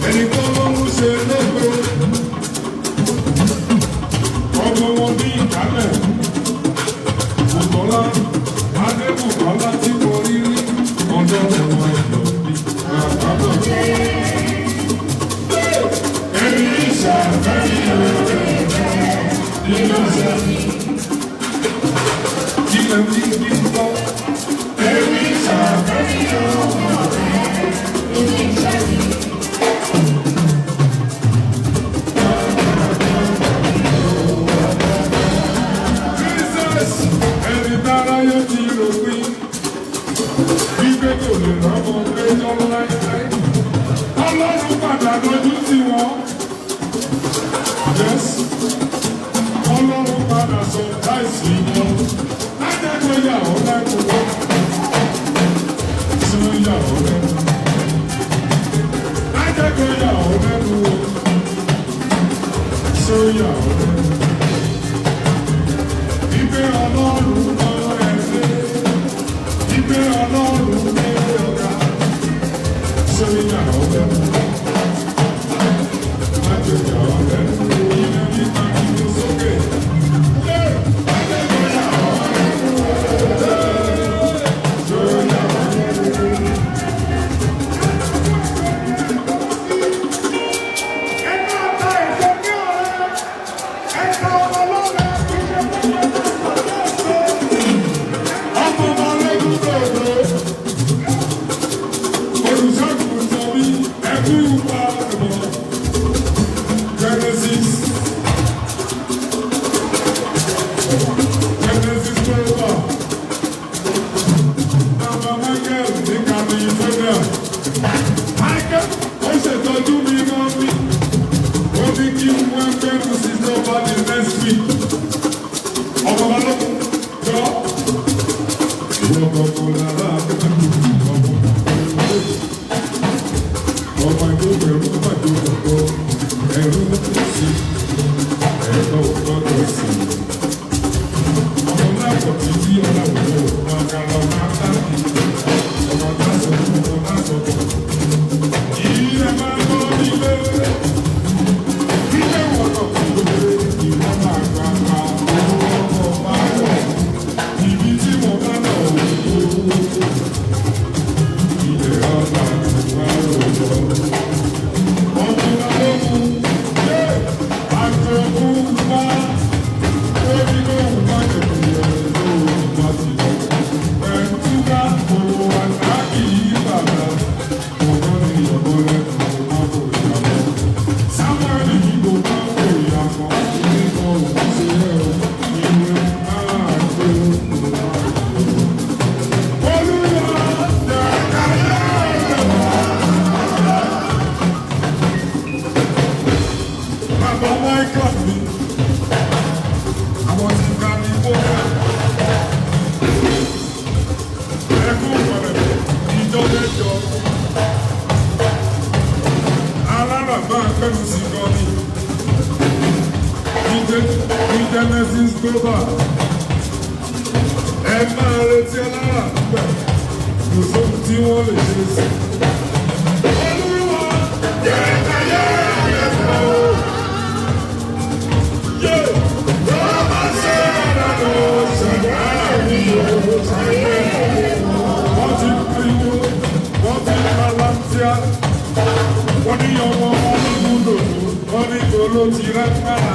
ẹni tó ló ń ṣe lóko ọmọ wọn ní ìkálẹ̀ Bùkọ́lá Adébùkọ́lá tí mo rí rí ọjọ́ ẹ̀wọ̀n ẹ̀yọ́ bí àbábọ̀ ẹni ìṣàfẹ́yìn rẹ̀ nínú sẹ́yìn ilẹ̀ ní kíkọ́ ẹni ìṣàfẹ́yìn rẹ̀ nínú sẹ́yìn. Ọlọ́run padà lójú sí wọn. Yes. Ọlọ́run padà sọ láìsí wọn. Lájẹ́gbẹ́ yàwó lẹ́kọ̀ọ́. Tí ó yàwó lẹ́kọ̀ọ́. Lájẹ́gbẹ́ yàwó lẹ́kọ̀ọ́. Tí ó yàwó lẹ́kọ̀ọ́. Ìgbé Ọlọ́run lọ ẹ̀fẹ́. Ìgbé Ọlọ́run lé ọ̀gá. Tí ó yàwó lẹ́kọ̀ọ́. Genesis Global ẹ máa retí alára nígbà kò sóhun tí wọ́n lè ṣe sí. Olúwa jẹ́ káyé ẹ̀fọ́ yé wọ́n máa ṣe àdàdo ṣẹ̀dá mi ò ṣàyẹ̀ wọ́n ti pinnu wọ́n ti palantia wọ́n ní ọmọ ọlọ́run lòdù wọ́n ní tòló ti rẹ́ pàrà.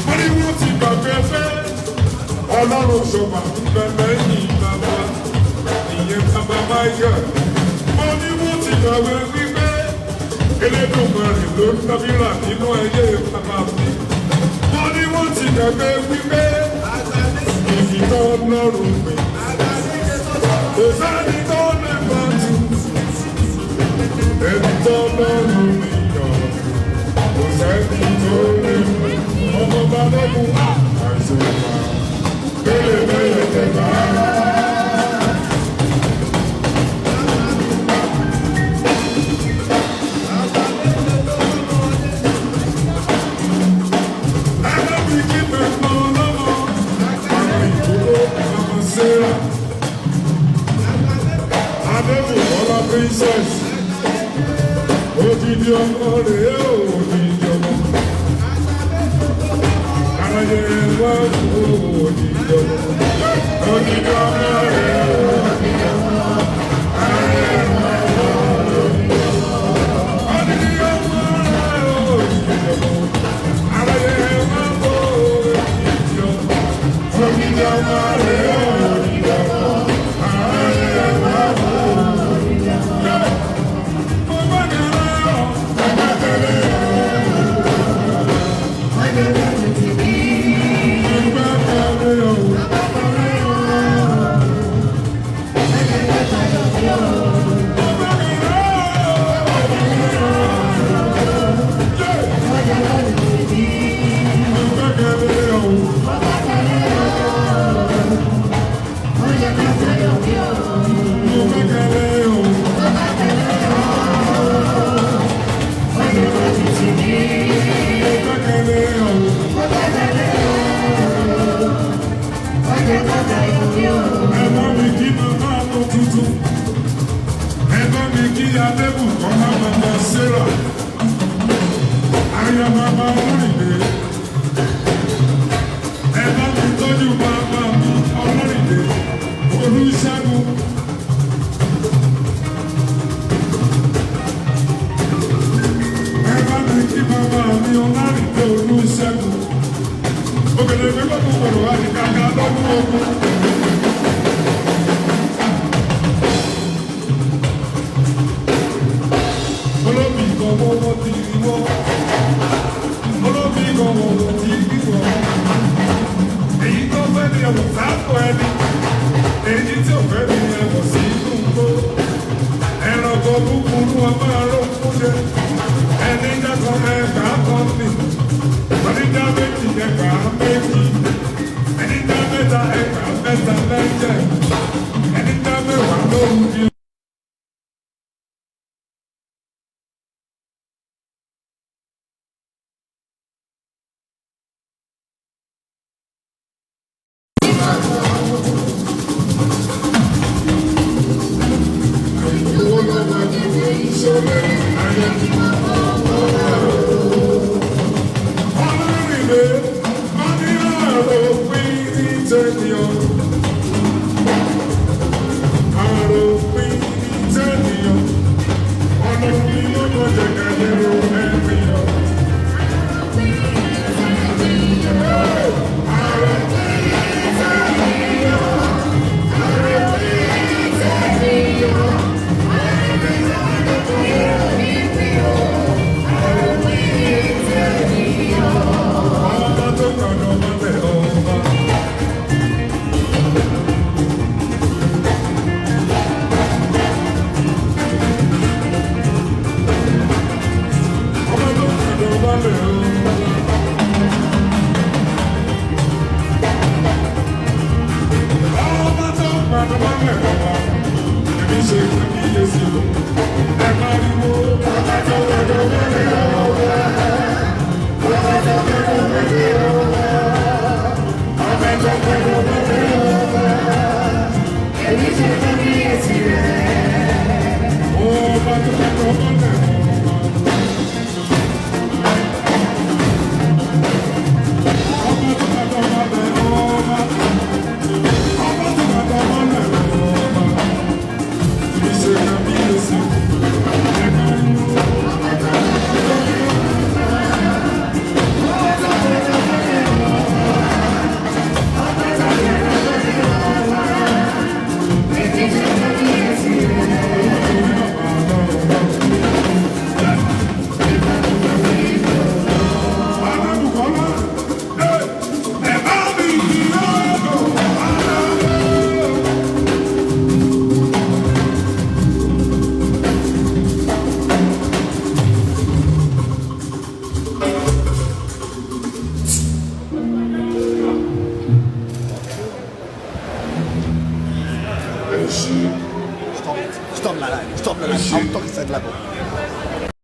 Wọ́n ti gbàgbé fẹ́ Ọlọ́run ṣọ̀bà bẹ̀rẹ̀ ní bàbá ìyẹn bàbá Michael. Wọ́n ní wọ́n ti gbàgbé wípé Elédùmarè ló ń dábìrà nínú ẹyẹ bàbá mi. Wọ́n ní wọ́n ti gbàgbé wípé ìfìtọ́ Ọlọ́run pè. Kò sẹ́ni tó lè bá tu ẹni tó Ọlọ́run mi yọ̀. Kò sẹ́ni tó lè bá tu. Ọmọ balógun àìsàn ìgbà bẹ́ẹ̀ tẹ̀gbà. Alábí kí pẹ̀lú ọlọ́mọ àwọn ìdúró ọmọ Sarah Adébùkọ́lá princess Odidi ọmọ rẹ̀ ó odidi ọmọ. Aráyé wá wò odidi ọmọ. Odidi ọmọ rẹ̀ ó odidi ọmọ. Aráyé wá wò odidi ọmọ. Odidi ọmọ rẹ̀ ó odidi ọmọ. Aráyé wá wò odidi ọmọ. Odidi ọmọ rẹ̀ ó odidi ọmọ. Aráyé wá wò odidi ọmọ. Stop la live. Autorisé de là-bas.